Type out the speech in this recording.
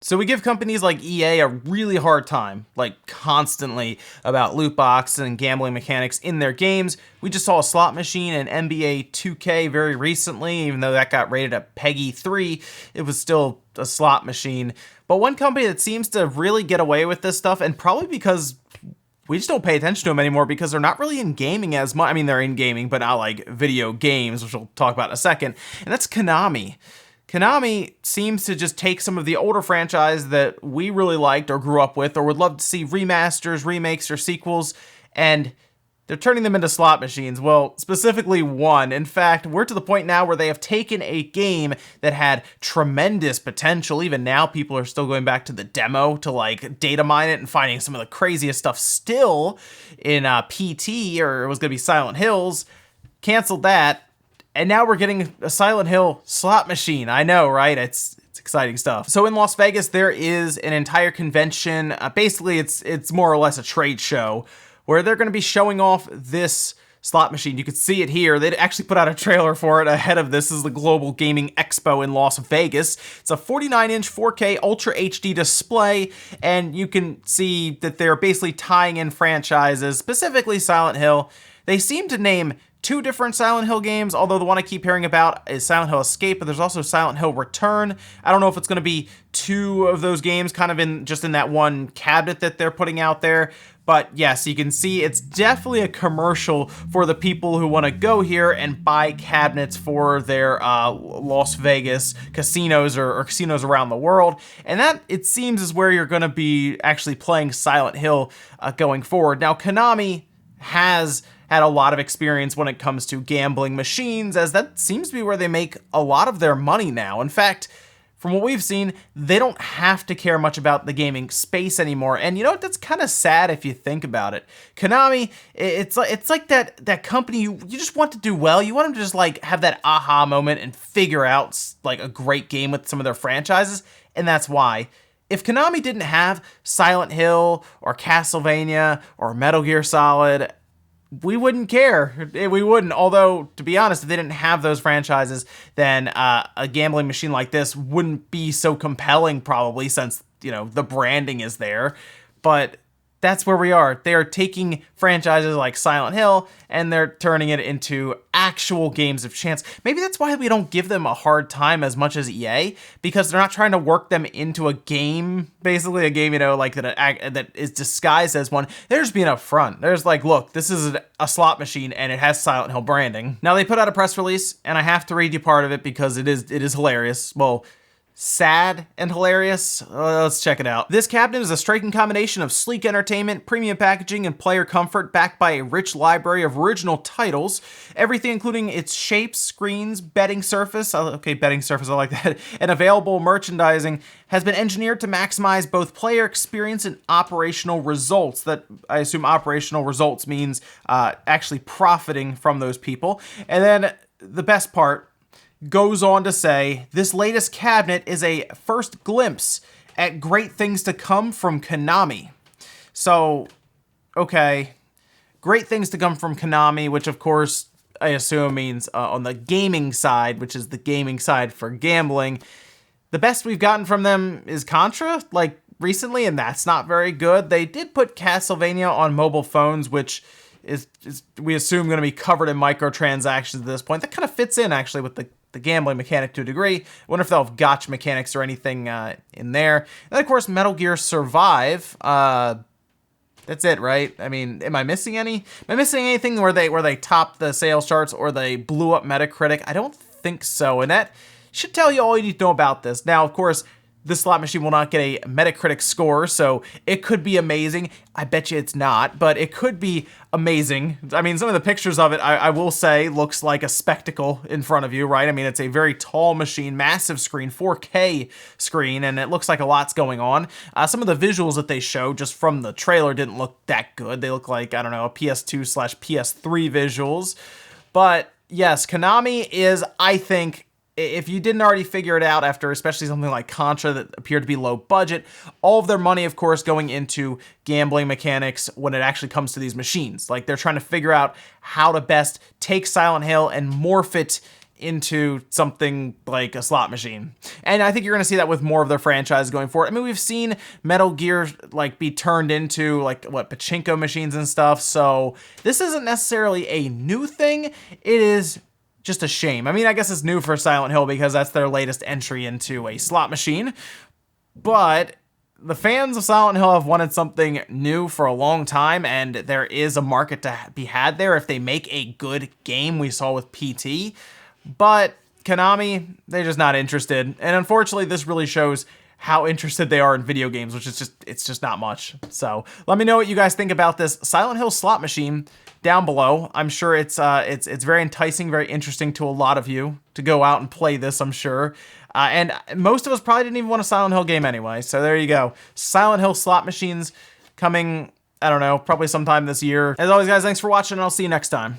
So we give companies like EA a really hard time, like constantly, about loot boxes and gambling mechanics in their games. We just saw a slot machine in NBA 2K very recently, even though that got rated a PEGI 3, it was still a slot machine. But one company that seems to really get away with this stuff, and probably because we just don't pay attention to them anymore because they're not really in gaming as much. I mean, they're in gaming, but not like video games, which we'll talk about in a second. And that's Konami. Konami seems to just take some of the older franchise that we really liked or grew up with or would love to see remasters, remakes, or sequels, and they're turning them into slot machines. Well, specifically one. In fact, we're to the point now where they have taken a game that had tremendous potential. Even now, people are still going back to the demo to like data mine it and finding some of the craziest stuff still in PT, or it was going to be Silent Hills. Canceled that. And now we're getting a Silent Hill slot machine. I know, right? It's exciting stuff. So in Las Vegas, there is an entire convention. Basically, it's more or less a trade show where they're going to be showing off this slot machine. You can see it here. They actually put out a trailer for it ahead of this. This is the Global Gaming Expo in Las Vegas. It's a 49-inch 4K Ultra HD display, and you can see that they're basically tying in franchises, specifically Silent Hill. They seem to name two different Silent Hill games, although the one I keep hearing about is Silent Hill Escape, but there's also Silent Hill Return. I don't know if it's going to be two of those games kind of in that one cabinet that they're putting out there. But yes, you can see it's definitely a commercial for the people who want to go here and buy cabinets for their Las Vegas casinos or casinos around the world. And that, it seems, is where you're going to be actually playing Silent Hill going forward. Now, Konami has had a lot of experience when it comes to gambling machines, as that seems to be where they make a lot of their money now. In fact, from what we've seen, they don't have to care much about the gaming space anymore. And you know what? That's kind of sad if you think about it. Konami, it's like that company you just want to do well. You want them to just like have that aha moment and figure out like a great game with some of their franchises. And that's why. If Konami didn't have Silent Hill or Castlevania or Metal Gear Solid, we wouldn't care. We wouldn't. Although, to be honest, if they didn't have those franchises, then a gambling machine like this wouldn't be so compelling, probably, since, you know, the branding is there. But that's where we are. They are taking franchises like Silent Hill and they're turning it into actual games of chance. Maybe that's why we don't give them a hard time as much as EA, because they're not trying to work them into a game, basically a game, you know, like that is disguised as one. They're just being upfront. There's like, look, this is a slot machine and it has Silent Hill branding. Now they put out a press release and I have to read you part of it because it is hilarious. Well, sad and hilarious. Let's check it out. This cabinet is a striking combination of sleek entertainment, premium packaging, and player comfort, backed by a rich library of original titles. Everything including its shapes, screens, bedding surface, okay, bedding surface, I like that, and available merchandising has been engineered to maximize both player experience and operational results. That, I assume operational results means actually profiting from those people. And then the best part, goes on to say, this latest cabinet is a first glimpse at great things to come from Konami. So, okay, great things to come from Konami, which of course I assume means on the gaming side, which is the gaming side for gambling. The best we've gotten from them is Contra, like recently, and that's not very good. They did put Castlevania on mobile phones, which is we assume going to be covered in microtransactions at this point. That kind of fits in actually with the gambling mechanic to a degree. I wonder if they'll have gotcha mechanics or anything in there. And then, of course, Metal Gear Survive. That's it, right? I mean, am I missing any? Am I missing anything where they topped the sales charts or they blew up Metacritic? I don't think so, and that should tell you all you need to know about this. Now, of course, this slot machine will not get a Metacritic score, so it could be amazing. I bet you it's not, but it could be amazing. I mean, some of the pictures of it, I will say, looks like a spectacle in front of you, right? I mean, it's a very tall machine, massive screen, 4K screen, and it looks like a lot's going on. Some of the visuals that they show just from the trailer didn't look that good. They look like, I don't know, PS2/PS3 visuals. But yes, Konami is, I think, if you didn't already figure it out after especially something like Contra that appeared to be low budget, all of their money, of course, going into gambling mechanics when it actually comes to these machines. Like, they're trying to figure out how to best take Silent Hill and morph it into something like a slot machine. And I think you're going to see that with more of their franchise going forward. I mean, we've seen Metal Gear like be turned into like what, pachinko machines and stuff. So this isn't necessarily a new thing. It is just a shame. I mean, I guess it's new for Silent Hill because that's their latest entry into a slot machine. But the fans of Silent Hill have wanted something new for a long time, and there is a market to be had there if they make a good game. We saw with PT. But Konami, they're just not interested. And unfortunately, this really shows how interested they are in video games, which is it's just not much. So let me know what you guys think about this Silent Hill slot machine down below. I'm sure it's very enticing, very interesting to a lot of you to go out and play this, I'm sure. And most of us probably didn't even want a Silent Hill game anyway. So there you go. Silent Hill slot machines coming, I don't know, probably sometime this year. As always, guys, thanks for watching, and I'll see you next time.